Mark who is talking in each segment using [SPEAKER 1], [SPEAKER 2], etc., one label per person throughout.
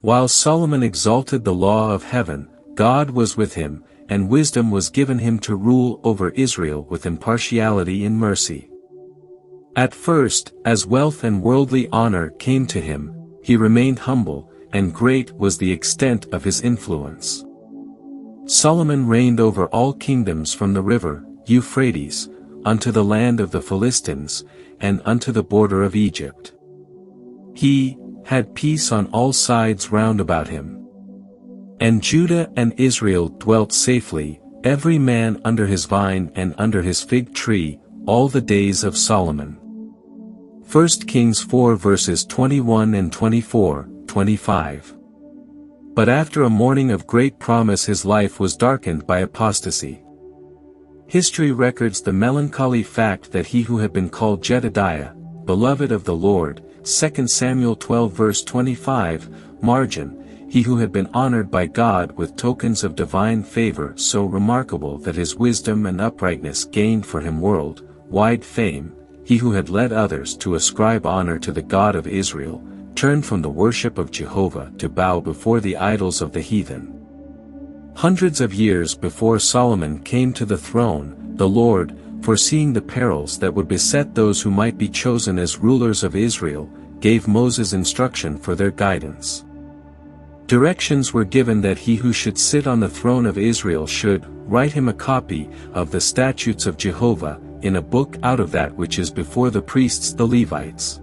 [SPEAKER 1] While Solomon exalted the law of heaven, God was with him, and wisdom was given him to rule over Israel with impartiality and mercy. At first, as wealth and worldly honor came to him, he remained humble, and great was the extent of his influence. Solomon reigned over all kingdoms from the river Euphrates, unto the land of the Philistines, and unto the border of Egypt. He had peace on all sides round about him. And Judah and Israel dwelt safely, every man under his vine and under his fig tree, all the days of Solomon. 1 Kings 4 verses 21 and 24, 25. But after a morning of great promise his life was darkened by apostasy. History records the melancholy fact that he who had been called Jedediah, beloved of the Lord, 2 Samuel 12 verse 25, margin, he who had been honored by God with tokens of divine favor so remarkable that his wisdom and uprightness gained for him world-wide fame, he who had led others to ascribe honor to the God of Israel, turned from the worship of Jehovah to bow before the idols of the heathen. Hundreds of years before Solomon came to the throne, the Lord, foreseeing the perils that would beset those who might be chosen as rulers of Israel, gave Moses instruction for their guidance. Directions were given that he who should sit on the throne of Israel should write him a copy of the statutes of Jehovah, in a book out of that which is before the priests the Levites.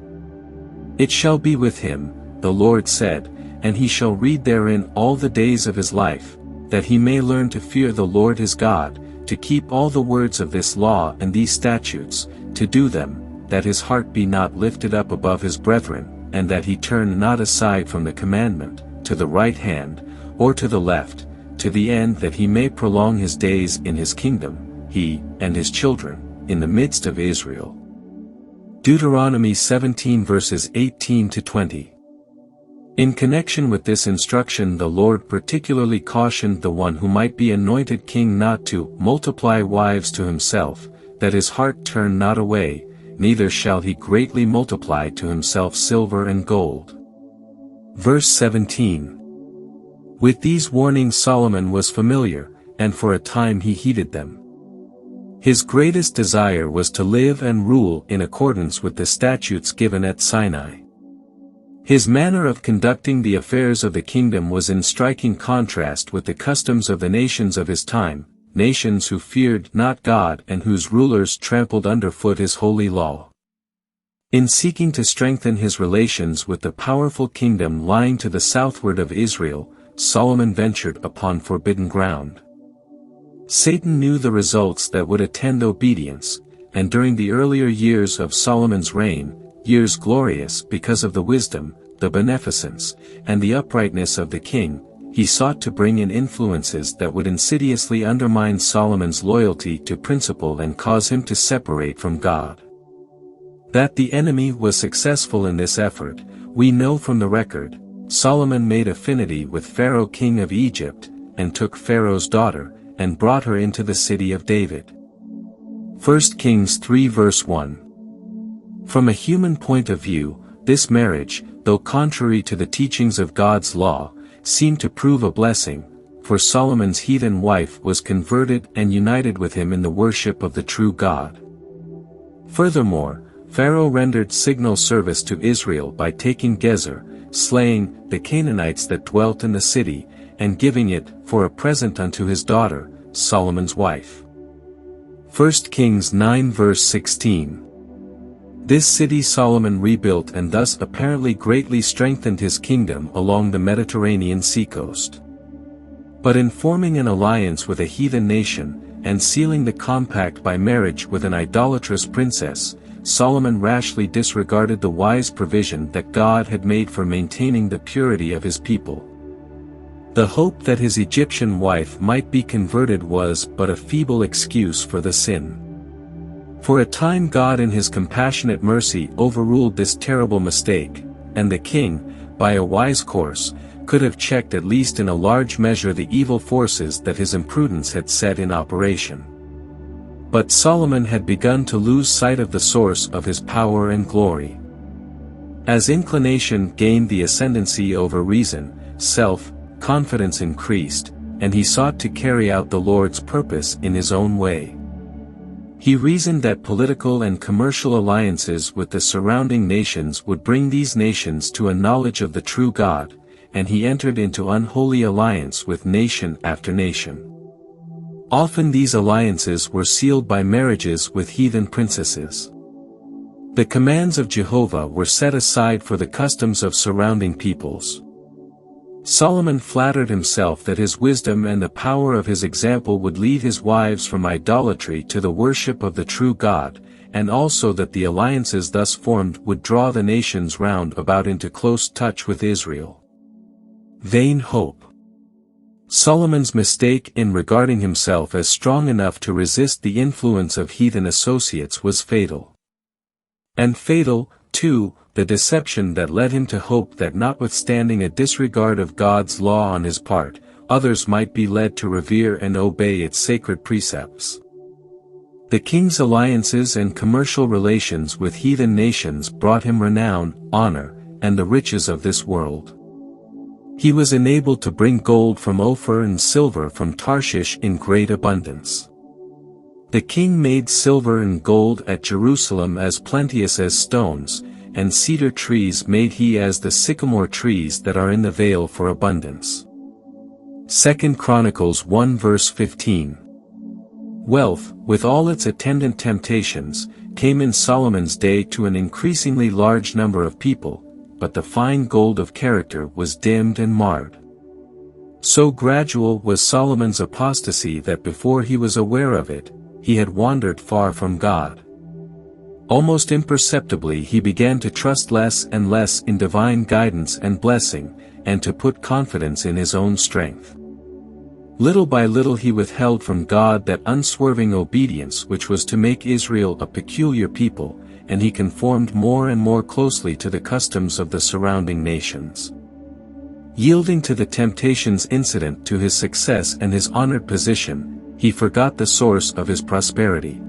[SPEAKER 1] It shall be with him, the Lord said, and he shall read therein all the days of his life, that he may learn to fear the Lord his God, to keep all the words of this law and these statutes, to do them, that his heart be not lifted up above his brethren, and that he turn not aside from the commandment, to the right hand, or to the left, to the end that he may prolong his days in his kingdom, he, and his children, in the midst of Israel. Deuteronomy 17 verses 18 to 20. In connection with this instruction the Lord particularly cautioned the one who might be anointed king not to multiply wives to himself, that his heart turn not away, neither shall he greatly multiply to himself silver and gold. Verse 17. With these warnings Solomon was familiar, and for a time he heeded them. His greatest desire was to live and rule in accordance with the statutes given at Sinai. His manner of conducting the affairs of the kingdom was in striking contrast with the customs of the nations of his time, nations who feared not God and whose rulers trampled underfoot his holy law. In seeking to strengthen his relations with the powerful kingdom lying to the southward of Israel, Solomon ventured upon forbidden ground. Satan knew the results that would attend obedience, and during the earlier years of Solomon's reign, years glorious because of the wisdom, the beneficence, and the uprightness of the king, he sought to bring in influences that would insidiously undermine Solomon's loyalty to principle and cause him to separate from God. That the enemy was successful in this effort, we know from the record. Solomon made affinity with Pharaoh king of Egypt, and took Pharaoh's daughter, and brought her into the city of David. 1 Kings 3 verse 1. From a human point of view, this marriage, though contrary to the teachings of God's law, seemed to prove a blessing, for Solomon's heathen wife was converted and united with him in the worship of the true God. Furthermore, Pharaoh rendered signal service to Israel by taking Gezer, slaying the Canaanites that dwelt in the city, and giving it for a present unto his daughter, Solomon's wife. 1 Kings 9 verse 16. This city Solomon rebuilt and thus apparently greatly strengthened his kingdom along the Mediterranean seacoast. But in forming an alliance with a heathen nation, and sealing the compact by marriage with an idolatrous princess, Solomon rashly disregarded the wise provision that God had made for maintaining the purity of his people. The hope that his Egyptian wife might be converted was but a feeble excuse for the sin. For a time God in his compassionate mercy overruled this terrible mistake, and the king, by a wise course, could have checked at least in a large measure the evil forces that his imprudence had set in operation. But Solomon had begun to lose sight of the source of his power and glory. As inclination gained the ascendancy over reason, self-confidence increased, and he sought to carry out the Lord's purpose in his own way. He reasoned that political and commercial alliances with the surrounding nations would bring these nations to a knowledge of the true God, and he entered into unholy alliance with nation after nation. Often these alliances were sealed by marriages with heathen princesses. The commands of Jehovah were set aside for the customs of surrounding peoples. Solomon flattered himself that his wisdom and the power of his example would lead his wives from idolatry to the worship of the true God, and also that the alliances thus formed would draw the nations round about into close touch with Israel. Vain hope. Solomon's mistake in regarding himself as strong enough to resist the influence of heathen associates was fatal. And fatal, too, the deception that led him to hope that notwithstanding a disregard of God's law on his part, others might be led to revere and obey its sacred precepts. The king's alliances and commercial relations with heathen nations brought him renown, honor, and the riches of this world. He was enabled to bring gold from Ophir and silver from Tarshish in great abundance. The king made silver and gold at Jerusalem as plenteous as stones, and cedar trees made he as the sycamore trees that are in the vale for abundance. 2 Chronicles 1 verse 15. Wealth, with all its attendant temptations, came in Solomon's day to an increasingly large number of people, but the fine gold of character was dimmed and marred. So gradual was Solomon's apostasy that before he was aware of it, he had wandered far from God. Almost imperceptibly he began to trust less and less in divine guidance and blessing, and to put confidence in his own strength. Little by little he withheld from God that unswerving obedience which was to make Israel a peculiar people, and he conformed more and more closely to the customs of the surrounding nations. Yielding to the temptations incident to his success and his honored position, he forgot the source of his prosperity.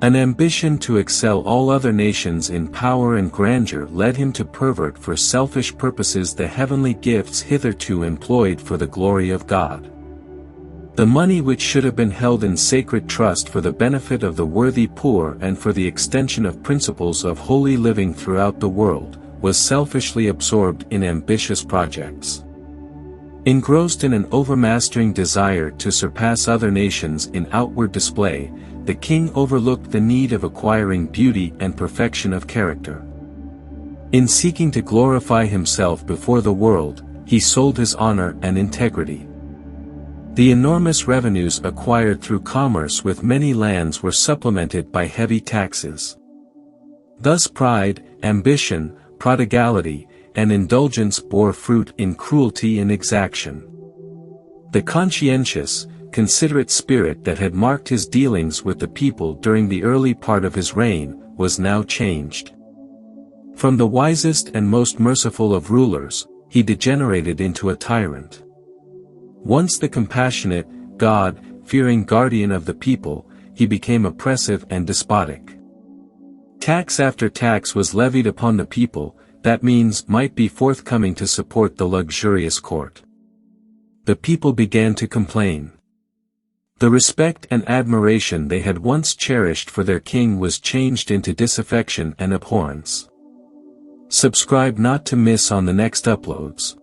[SPEAKER 1] An ambition to excel all other nations in power and grandeur led him to pervert for selfish purposes the heavenly gifts hitherto employed for the glory of God. The money which should have been held in sacred trust for the benefit of the worthy poor and for the extension of principles of holy living throughout the world, was selfishly absorbed in ambitious projects. Engrossed in an overmastering desire to surpass other nations in outward display, the king overlooked the need of acquiring beauty and perfection of character. In seeking to glorify himself before the world, he sold his honor and integrity. The enormous revenues acquired through commerce with many lands were supplemented by heavy taxes. Thus pride, ambition, prodigality, and indulgence bore fruit in cruelty and exaction. The conscientious, considerate spirit that had marked his dealings with the people during the early part of his reign, was now changed. From the wisest and most merciful of rulers, he degenerated into a tyrant. Once the compassionate, God-fearing guardian of the people, he became oppressive and despotic. Tax after tax was levied upon the people, that means might be forthcoming to support the luxurious court. The people began to complain. The respect and admiration they had once cherished for their king was changed into disaffection and abhorrence. Subscribe not to miss on the next uploads.